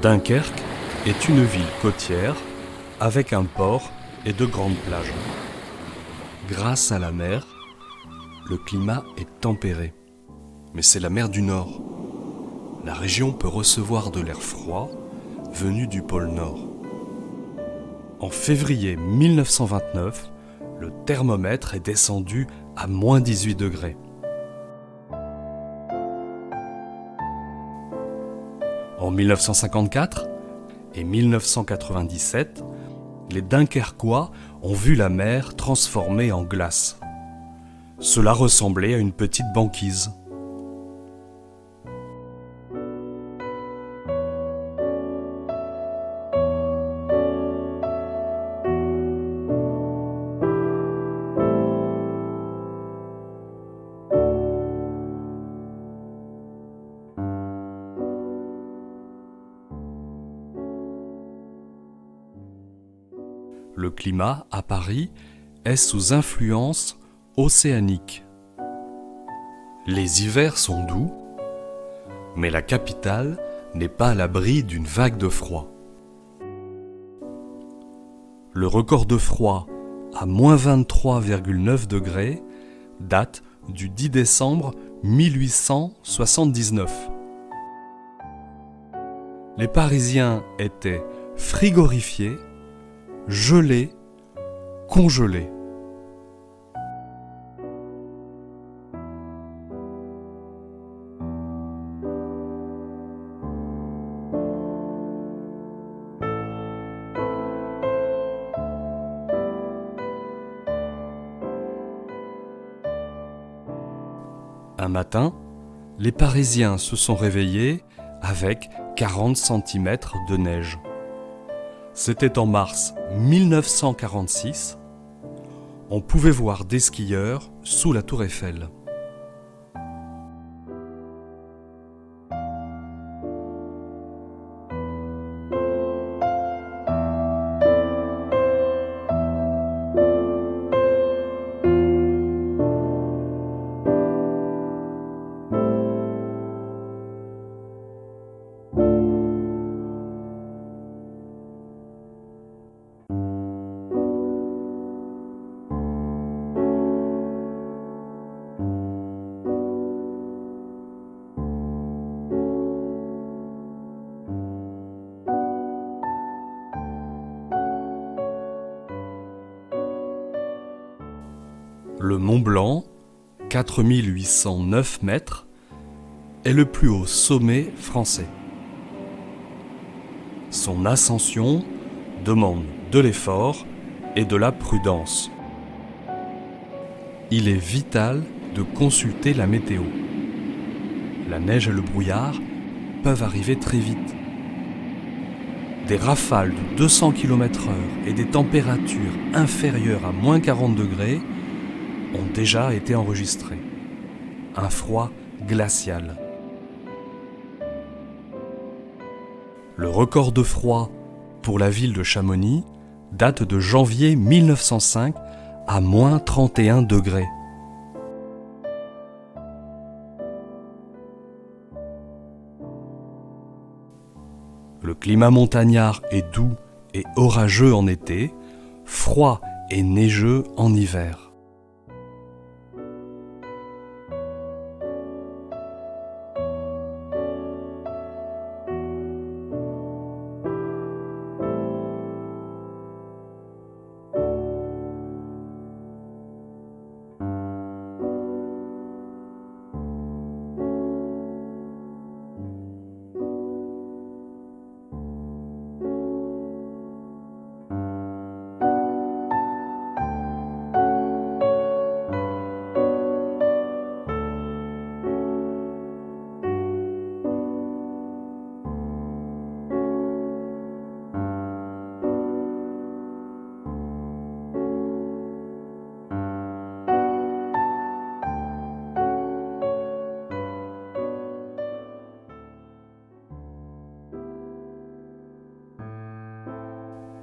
Dunkerque est une ville côtière avec un port et de grandes plages. Grâce à la mer, le climat est tempéré. Mais c'est la mer du Nord. La région peut recevoir de l'air froid venu du pôle Nord. En février 1929, le thermomètre est descendu à moins 18 degrés. En 1954 et 1997, les Dunkerquois ont vu la mer transformée en glace. Cela ressemblait à une petite banquise. Le climat à Paris est sous influence océanique. Les hivers sont doux, mais la capitale n'est pas à l'abri d'une vague de froid. Le record de froid à moins 23,9 degrés date du 10 décembre 1879. Les Parisiens étaient frigorifiés, gelés, congelés. Un matin, les Parisiens se sont réveillés avec 40 cm de neige. C'était en mars 1946. On pouvait voir des skieurs sous la tour Eiffel. Le Mont Blanc, 4809 mètres, est le plus haut sommet français. Son ascension demande de l'effort et de la prudence. Il est vital de consulter la météo. La neige et le brouillard peuvent arriver très vite. Des rafales de 200 km/h et des températures inférieures à moins 40 degrés ont déjà été enregistrés. Un froid glacial. Le record de froid pour la ville de Chamonix date de janvier 1905 à moins 31 degrés. Le climat montagnard est doux et orageux en été, froid et neigeux en hiver.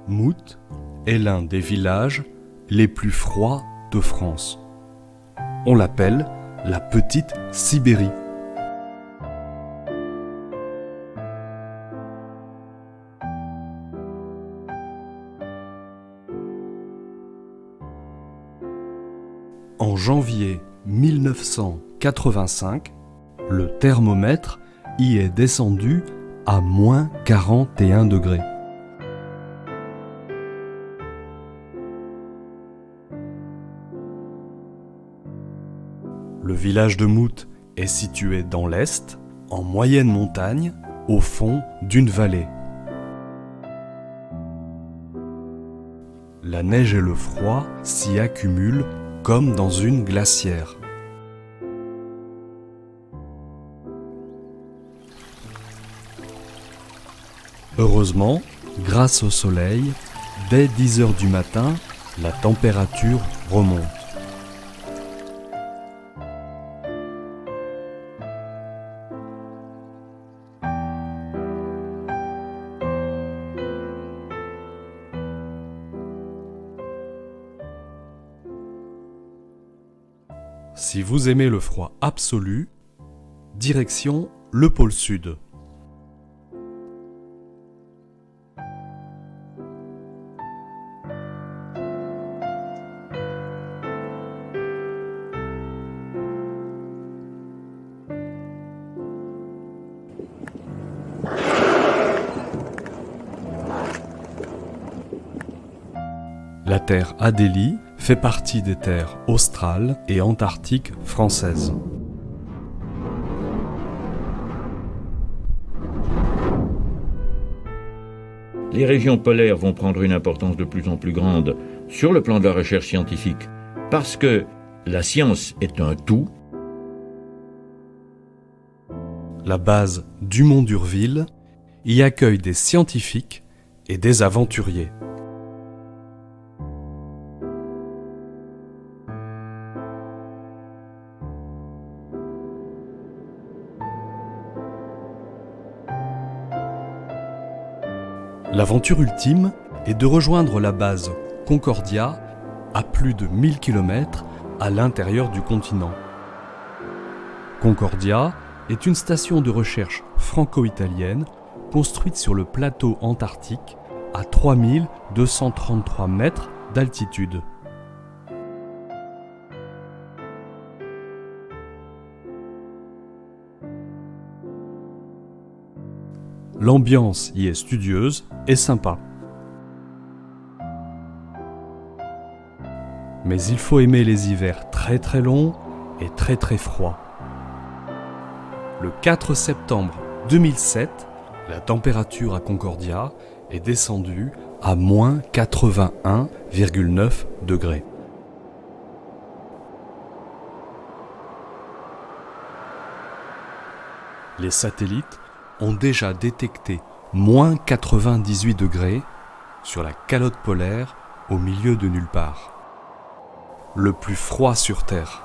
Mout est l'un des villages les plus froids de France. On l'appelle la Petite Sibérie. janvier 1985, le thermomètre y est descendu à moins 41 degrés. Le village de Mout est situé dans l'est, en moyenne montagne, au fond d'une vallée. La neige et le froid s'y accumulent comme dans une glacière. Heureusement, grâce au soleil, dès 10 heures du matin, la température remonte. Si vous aimez le froid absolu, direction le pôle Sud. La terre Adélie fait partie des terres australes et antarctiques françaises. Les régions polaires vont prendre une importance de plus en plus grande sur le plan de la recherche scientifique, parce que la science est un tout. La base Dumont d'Urville y accueille des scientifiques et des aventuriers. L'aventure ultime est de rejoindre la base Concordia à plus de 1000 km à l'intérieur du continent. Concordia est une station de recherche franco-italienne construite sur le plateau antarctique à 3233 mètres d'altitude. L'ambiance y est studieuse et sympa. Mais il faut aimer les hivers très très longs et très très froids. Le 4 septembre 2007, la température à Concordia est descendue à moins 81,9 degrés. Les satellites ont déjà détecté moins 98 degrés sur la calotte polaire au milieu de nulle part. Le plus froid sur Terre.